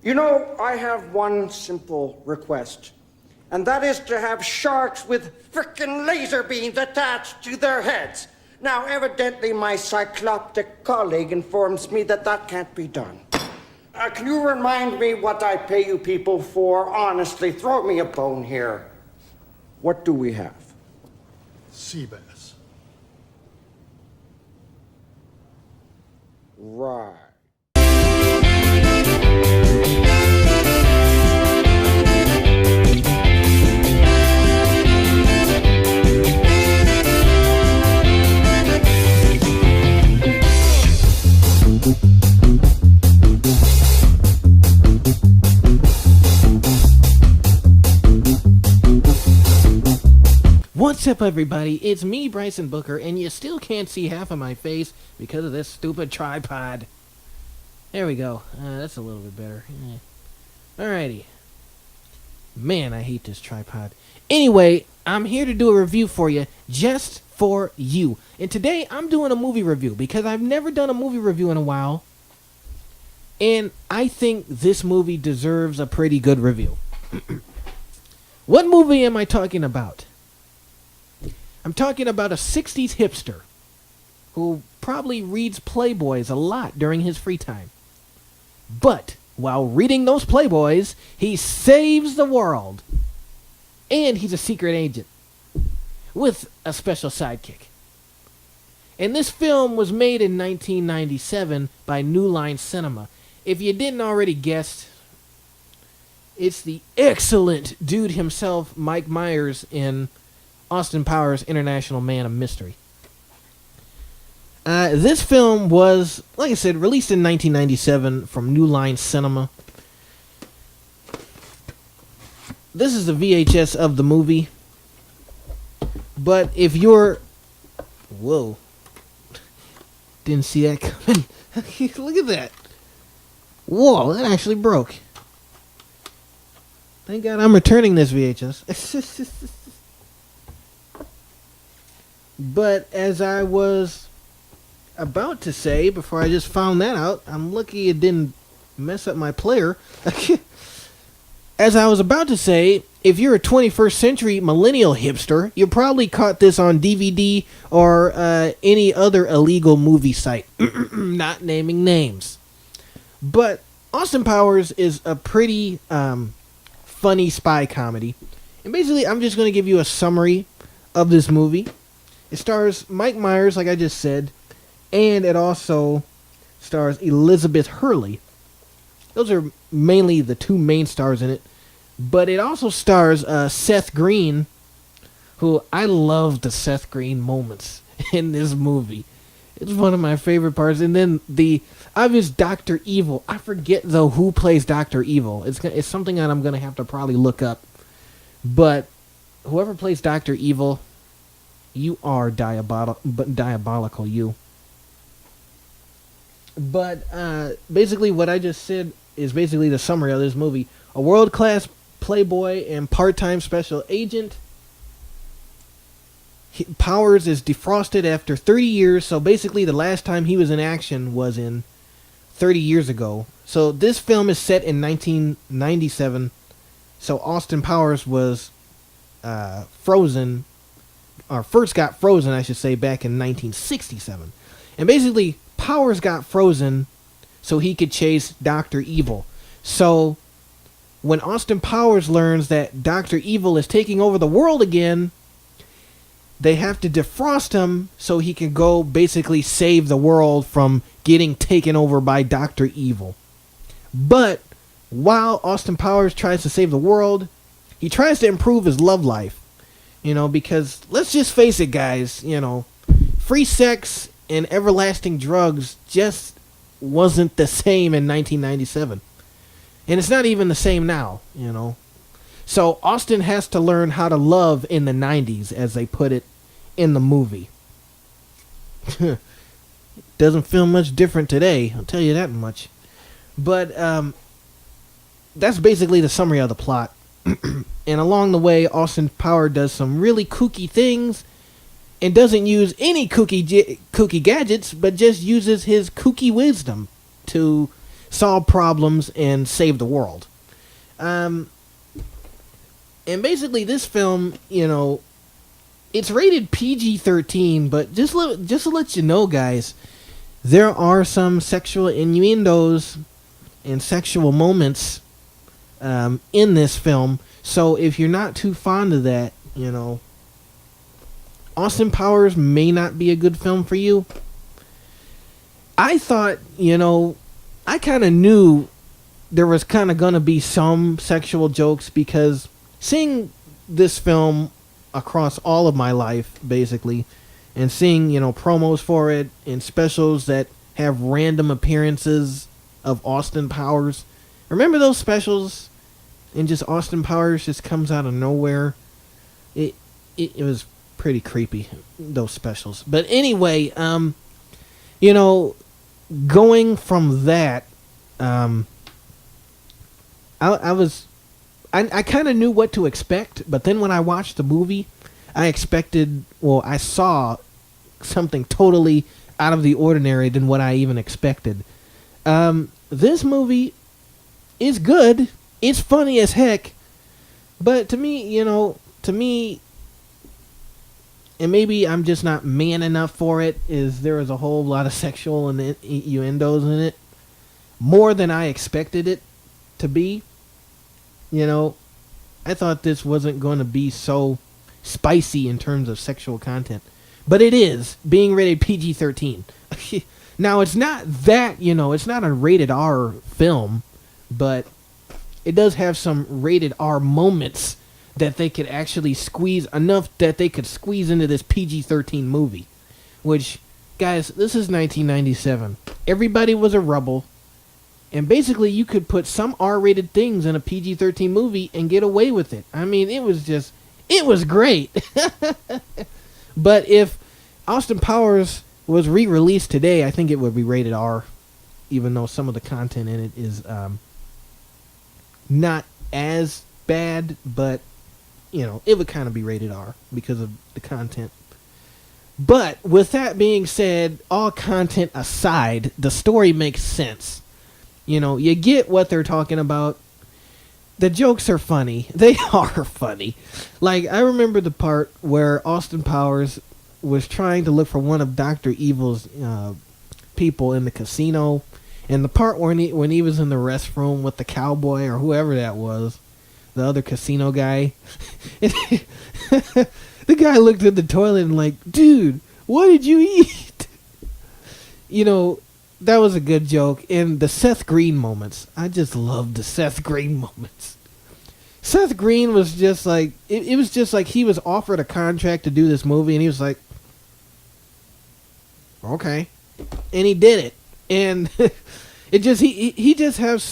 You know, I have one simple request, and that is to have sharks with frickin' laser beams attached to their heads. Now, evidently, my cycloptic colleague informs me that that can't be done. Can you remind me what I pay you people for? Honestly, throw me a bone here. What do we have? Sea bass. Right. What's up, everybody? It's me, Bryson Booker, and you still can't see half of my face because of this stupid tripod. There we go. That's a little bit better. Alrighty. Man, I hate this tripod. Anyway, I'm here to do a review for you, just for you. And today, I'm doing a movie review because I've never done a movie review in a while. And I think this movie deserves a pretty good review. What movie am I talking about? I'm talking about a 60s hipster who probably reads Playboys a lot during his free time. But while reading those Playboys, he saves the world. And he's a secret agent with a special sidekick. And this film was made in 1997 by New Line Cinema. If you didn't already guess, it's the excellent dude himself, Mike Meyers, in Austin Powers' International Man of Mystery. This film was, like I said, released in 1997 from New Line Cinema. This is the VHS of the movie. But if you're... Whoa. Didn't see that coming. Look at that. Whoa, that actually broke. Thank God I'm returning this VHS. But as I was about to say, before I just found that out, I'm lucky it didn't mess up my player. As I was about to say, if you're a 21st century millennial hipster, you probably caught this on DVD or any other illegal movie site. Not naming names. But Austin Powers is a pretty funny spy comedy. And basically, I'm just going to give you a summary of this movie. It stars Mike Myers, like I just said, and it also stars Elizabeth Hurley. Those are mainly the two main stars in it. But it also stars Seth Green, who I love the Seth Green moments in this movie. It's one of my favorite parts. And then the obvious Dr. Evil. I forget, though, who plays Dr. Evil. It's something that I'm going to have to probably look up. But whoever plays Dr. Evil... You are diabolical, you. But basically what I just said is basically the summary of this movie. A world-class playboy and part-time special agent. Powers is defrosted after 30 years, so basically the last time he was in action was in 30 years ago. So this film is set in 1997, so Austin Powers was frozen... or first got frozen, I should say, back in 1967. And basically, Powers got frozen so he could chase Dr. Evil. So, when Austin Powers learns that Dr. Evil is taking over the world again, they have to defrost him so he can go basically save the world from getting taken over by Dr. Evil. But, while Austin Powers tries to save the world, he tries to improve his love life. You know, because let's just face it, guys, you know, free sex and everlasting drugs just wasn't the same in 1997. And it's not even the same now, you know. So Austin has to learn how to love in the 90s, as they put it in the movie. Doesn't feel much different today, I'll tell you that much. But that's basically the summary of the plot. And along the way, Austin Powers does some really kooky things and doesn't use any kooky gadgets, but just uses his kooky wisdom to solve problems and save the world. And basically, this film, it's rated PG-13, but just to let you know, guys, there are some sexual innuendos and sexual moments in this film. So if you're not too fond of that, Austin Powers may not be a good film for you. I thought, I kind of knew there was kind of going to be some sexual jokes because seeing this film across all of my life, basically, and seeing, promos for it and specials that have random appearances of Austin Powers. Remember those specials? And just Austin Powers just comes out of nowhere. It was pretty creepy, those specials. But anyway, going from that, I kind of knew what to expect, but then when I watched the movie, I saw something totally out of the ordinary than what I even expected. This movie is good. It's funny as heck, but to me, and maybe I'm just not man enough for it, is there is a whole lot of sexual innuendos in it. More than I expected it to be. I thought this wasn't going to be so spicy in terms of sexual content. But it is, being rated PG-13. Now, it's not that, it's not a rated R film, but it does have some rated R moments that they could actually squeeze, enough that they could squeeze into this PG-13 movie. Which, guys, this is 1997. Everybody was a rebel. And basically, you could put some R-rated things in a PG-13 movie and get away with it. I mean, it was great. But if Austin Powers was re-released today, I think it would be rated R, even though some of the content in it is not as bad, but, it would kind of be rated R because of the content. But with that being said, all content aside, the story makes sense. You get what they're talking about. The jokes are funny. They are funny. Like, I remember the part where Austin Powers was trying to look for one of Dr. Evil's people in the casino. And the part when he was in the restroom with the cowboy or whoever that was, the other casino guy. The guy looked at the toilet and like, dude, what did you eat? That was a good joke. And the Seth Green moments. I just loved the Seth Green moments. Seth Green was just like, it was just like he was offered a contract to do this movie and he was like, okay. And he did it. And it just, he just has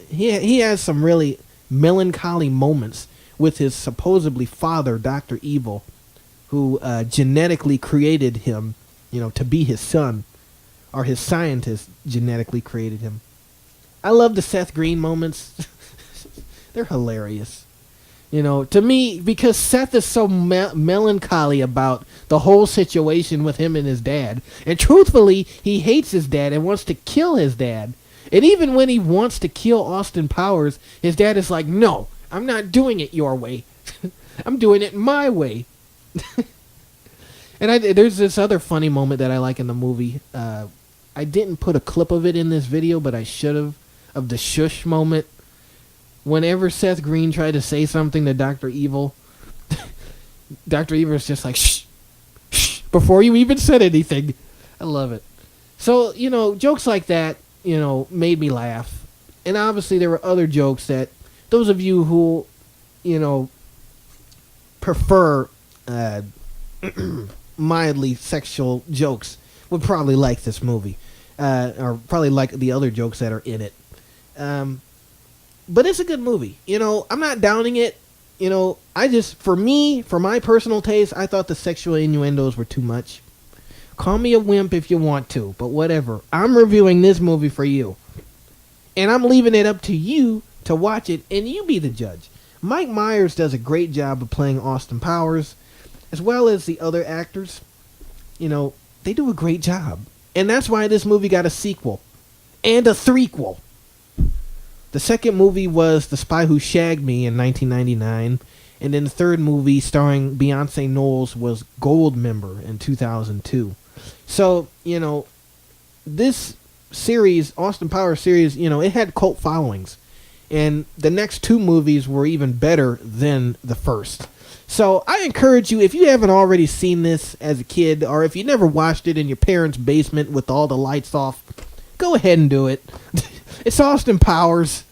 he has some really melancholy moments with his supposedly father, Dr. Evil, who genetically created him, to be his son. Or his scientist genetically created him. I love the Seth Green moments. They're hilarious. To me, because Seth is so melancholy about the whole situation with him and his dad. And truthfully, he hates his dad and wants to kill his dad. And even when he wants to kill Austin Powers, his dad is like, no, I'm not doing it your way. I'm doing it my way. And there's this other funny moment that I like in the movie. I didn't put a clip of it in this video, but I should have, of the shush moment. Whenever Seth Green tried to say something to Dr. Evil, Dr. Evil is just like, shh, shh, before you even said anything. I love it. So, jokes like that, made me laugh. And obviously there were other jokes that those of you who, prefer mildly sexual jokes would probably like this movie. Or probably like the other jokes that are in it. But it's a good movie. I'm not downing it. For my personal taste, I thought the sexual innuendos were too much. Call me a wimp if you want to, but whatever. I'm reviewing this movie for you. And I'm leaving it up to you to watch it, and you be the judge. Mike Meyers does a great job of playing Austin Powers, as well as the other actors. They do a great job. And that's why this movie got a sequel. And a threequel. The second movie was The Spy Who Shagged Me in 1999. And then the third movie starring Beyonce Knowles was Goldmember in 2002. So, this series, Austin Powers series, it had cult followings. And the next two movies were even better than the first. So I encourage you, if you haven't already seen this as a kid, or if you never watched it in your parents' basement with all the lights off, go ahead and do it. It's Austin Powers,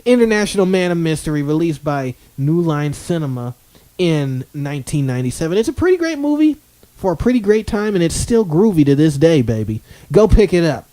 International Man of Mystery, released by New Line Cinema in 1997. It's a pretty great movie for a pretty great time, and it's still groovy to this day, baby. Go pick it up.